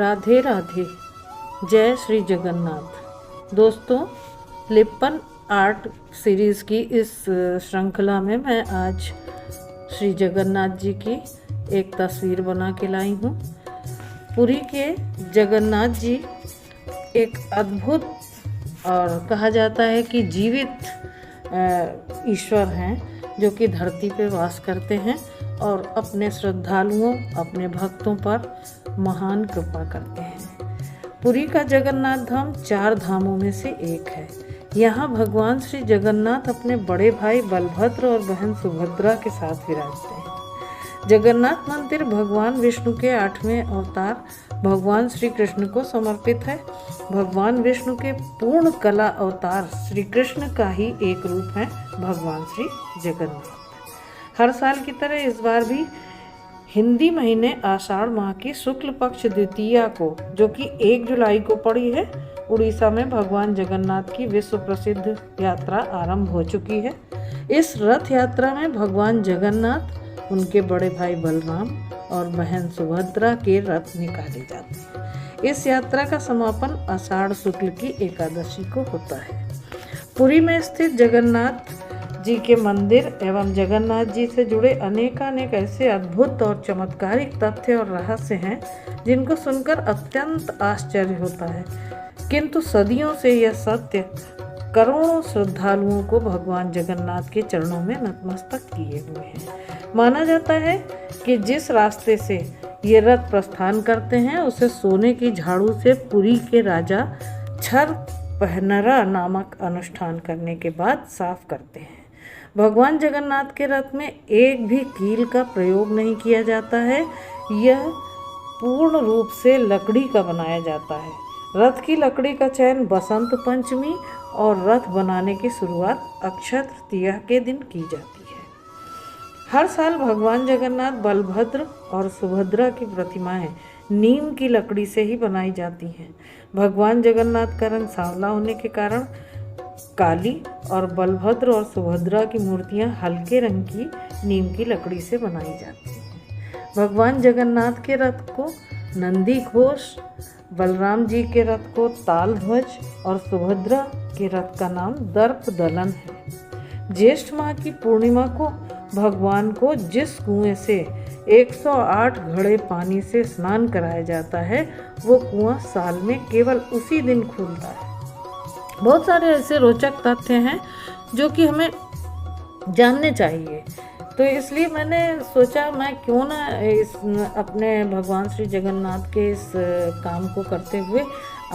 राधे राधे। जय श्री जगन्नाथ। दोस्तों, Lippan art series की इस श्रृंखला में मैं आज श्री जगन्नाथ जी की एक तस्वीर बना के लाई हूँ। पुरी के जगन्नाथ जी एक अद्भुत और कहा जाता है कि जीवित ईश्वर हैं, जो कि धरती पे वास करते हैं और अपने श्रद्धालुओं, अपने भक्तों पर महान कृपा करते हैं। पुरी का जगन्नाथ धाम 4 धामों में से एक है। यहाँ भगवान श्री जगन्नाथ अपने बड़े भाई बलभद्र और बहन सुभद्रा के साथ विराजते हैं। जगन्नाथ मंदिर भगवान विष्णु के 8वें अवतार भगवान श्री कृष्ण को समर्पित है। भगवान विष्णु के पूर्ण कला अवतार श्री कृष्ण का ही एक रूप है भगवान श्री जगन्नाथ। हर साल की तरह इस बार भी हिंदी महीने आषाढ़ माह की शुक्ल पक्ष द्वितीया को, जो कि 1 जुलाई को पड़ी है, उड़ीसा में भगवान जगन्नाथ की विश्व प्रसिद्ध यात्रा आरंभ हो चुकी है। इस रथ यात्रा में भगवान जगन्नाथ, उनके बड़े भाई बलराम और बहन सुभद्रा के रथ निकाले जाते हैं। इस यात्रा का समापन आषाढ़ शुक्ल की एकादशी को होता है। पुरी में स्थित जगन्नाथ जी के मंदिर एवं जगन्नाथ जी से जुड़े अनेकानेक ऐसे अद्भुत और चमत्कारिक तथ्य और रहस्य हैं, जिनको सुनकर अत्यंत आश्चर्य होता है। किंतु सदियों से यह सत्य करोड़ों श्रद्धालुओं को भगवान जगन्नाथ के चरणों में नतमस्तक किए हुए हैं। माना जाता है कि जिस रास्ते से ये रथ प्रस्थान करते हैं, उसे सोने की झाड़ू से पुरी के राजा छर पहनरा नामक अनुष्ठान करने के बाद साफ करते हैं। भगवान जगन्नाथ के रथ में एक भी कील का प्रयोग नहीं किया जाता है। यह पूर्ण रूप से लकड़ी का बनाया जाता है। रथ की लकड़ी का चयन बसंत पंचमी और रथ बनाने की शुरुआत अक्षय तृतीया के दिन की जाती है। हर साल भगवान जगन्नाथ, बलभद्र और सुभद्रा की प्रतिमाएं नीम की लकड़ी से ही बनाई जाती हैं। भगवान जगन्नाथ का रंग सांवला होने के कारण काली और बलभद्र और सुभद्रा की मूर्तियां हल्के रंग की नीम की लकड़ी से बनाई जाती हैं। भगवान जगन्नाथ के रथ को नंदी घोष, बलराम जी के रथ को ताल ध्वज और सुभद्रा के रथ का नाम दर्प दलन है। ज्येष्ठ माह की पूर्णिमा को भगवान को जिस कुएं से 108 घड़े पानी से स्नान कराया जाता है, वो कुआं साल में केवल उसी दिन खुलता है। बहुत सारे ऐसे रोचक तथ्य हैं जो कि हमें जानने चाहिए, तो इसलिए मैंने सोचा मैं क्यों ना इस अपने भगवान श्री जगन्नाथ के इस काम को करते हुए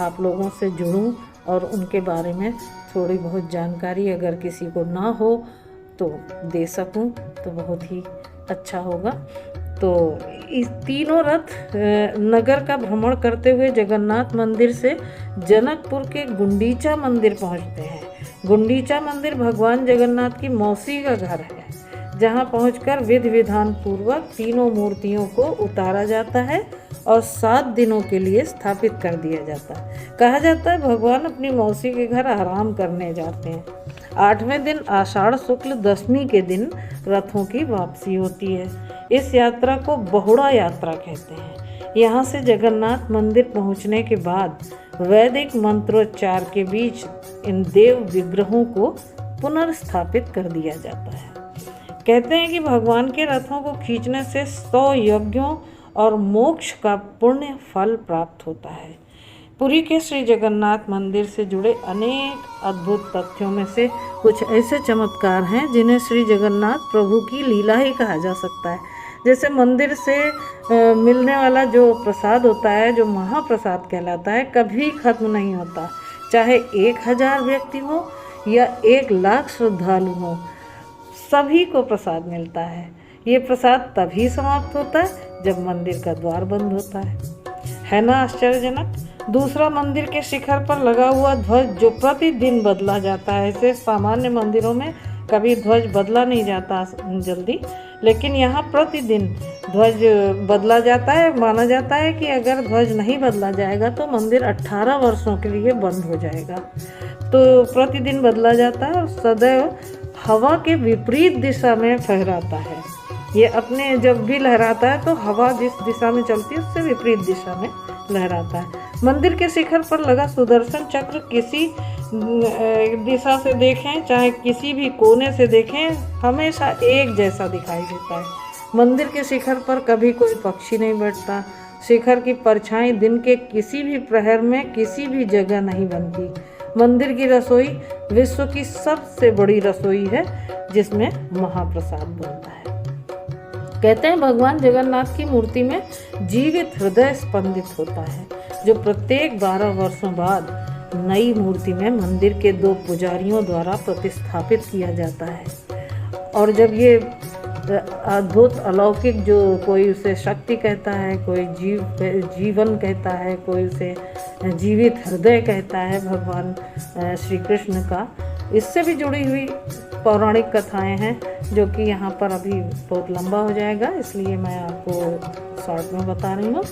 आप लोगों से जुड़ूं और उनके बारे में थोड़ी बहुत जानकारी अगर किसी को ना हो तो दे सकूं, तो बहुत ही अच्छा होगा। तो इस तीनों रथ नगर का भ्रमण करते हुए जगन्नाथ मंदिर से जनकपुर के गुंडीचा मंदिर पहुंचते हैं। गुंडीचा मंदिर भगवान जगन्नाथ की मौसी का घर है, जहां पहुंचकर विधि विधान पूर्वक तीनों मूर्तियों को उतारा जाता है और 7 दिनों के लिए स्थापित कर दिया जाता है। कहा जाता है भगवान अपनी मौसी के घर आराम करने जाते हैं। 8वें दिन आषाढ़ शुक्ल दशमी के दिन रथों की वापसी होती है। इस यात्रा को बहुड़ा यात्रा कहते हैं। यहाँ से जगन्नाथ मंदिर पहुँचने के बाद वैदिक मंत्रोच्चार के बीच इन देव विग्रहों को पुनर्स्थापित कर दिया जाता है। कहते हैं कि भगवान के रथों को खींचने से 100 यज्ञों और मोक्ष का पुण्य फल प्राप्त होता है। पुरी के श्री जगन्नाथ मंदिर से जुड़े अनेक अद्भुत तथ्यों में से कुछ ऐसे चमत्कार हैं जिन्हें श्री जगन्नाथ प्रभु की लीला ही कहा जा सकता है। जैसे मंदिर से मिलने वाला जो प्रसाद होता है, जो महाप्रसाद कहलाता है, कभी खत्म नहीं होता। चाहे 1000 व्यक्ति हो या 1 लाख श्रद्धालु हो, सभी को प्रसाद मिलता है। ये प्रसाद तभी समाप्त होता है जब मंदिर का द्वार बंद होता है ना आश्चर्यजनक। दूसरा, मंदिर के शिखर पर लगा हुआ ध्वज जो प्रतिदिन बदला जाता है। ऐसे सामान्य मंदिरों में कभी ध्वज बदला नहीं जाता जल्दी, लेकिन यहाँ प्रतिदिन ध्वज बदला जाता है। माना जाता है कि अगर ध्वज नहीं बदला जाएगा तो मंदिर 18 वर्षों के लिए बंद हो जाएगा। तो प्रतिदिन बदला जाता है और सदैव हवा के विपरीत दिशा में फहराता है। ये अपने जब भी लहराता है तो हवा जिस दिशा में चलती है उससे विपरीत दिशा में लहराता है। मंदिर के शिखर पर लगा सुदर्शन चक्र किसी दिशा से देखें, चाहे किसी भी कोने से देखें, हमेशा एक जैसा दिखाई देता है। मंदिर के शिखर पर कभी कोई पक्षी नहीं बैठता। शिखर की परछाई दिन के किसी भी प्रहर में किसी भी जगह नहीं बनती। मंदिर की रसोई विश्व की सबसे बड़ी रसोई है, जिसमें महाप्रसाद बनता है। कहते हैं भगवान जगन्नाथ की मूर्ति में जीवित हृदय स्पंदित होता है, जो प्रत्येक 12 वर्षों बाद नई मूर्ति में मंदिर के 2 पुजारियों द्वारा प्रतिस्थापित किया जाता है। और जब ये अद्भुत अलौकिक, जो कोई उसे शक्ति कहता है, कोई जीवन कहता है, कोई उसे जीवित हृदय कहता है भगवान श्री कृष्ण का, इससे भी जुड़ी हुई पौराणिक कथाएं हैं, जो कि यहाँ पर अभी बहुत लंबा हो जाएगा, इसलिए मैं आपको शॉर्ट में बता रही हूँ।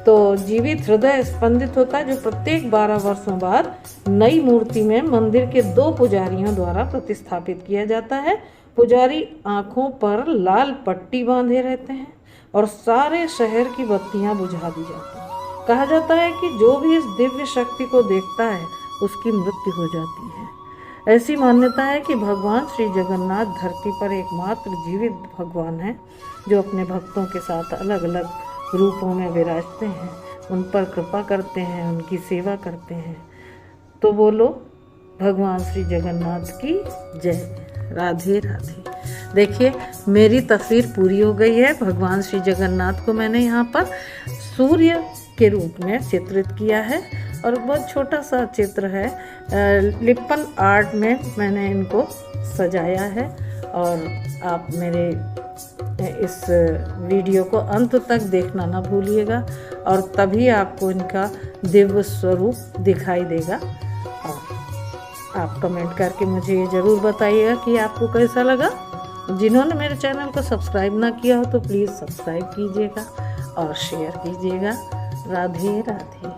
तो जीवित हृदय स्पंदित होता है, जो प्रत्येक 12 वर्षों बाद नई मूर्ति में मंदिर के 2 पुजारियों द्वारा प्रतिस्थापित किया जाता है। पुजारी आँखों पर लाल पट्टी बांधे रहते हैं और सारे शहर की बत्तियां बुझा दी जाती हैं। कहा जाता है कि जो भी इस दिव्य शक्ति को देखता है उसकी मृत्यु हो जाती है। ऐसी मान्यता है कि भगवान श्री जगन्नाथ धरती पर एकमात्र जीवित भगवान हैं, जो अपने भक्तों के साथ अलग अलग रूपों में विराजते हैं, उन पर कृपा करते हैं, उनकी सेवा करते हैं। तो बोलो भगवान श्री जगन्नाथ की जय। राधे राधे। देखिए मेरी तस्वीर पूरी हो गई है। भगवान श्री जगन्नाथ को मैंने यहाँ पर सूर्य के रूप में चित्रित किया है और बहुत छोटा सा चित्र है। लिप्पन आर्ट में मैंने इनको सजाया है और आप मेरे इस वीडियो को अंत तक देखना ना भूलिएगा, और तभी आपको इनका दिव्य स्वरूप दिखाई देगा। और आप कमेंट करके मुझे ये ज़रूर बताइएगा कि आपको कैसा लगा। जिन्होंने मेरे चैनल को सब्सक्राइब ना किया हो तो प्लीज़ सब्सक्राइब कीजिएगा और शेयर कीजिएगा। राधे राधे।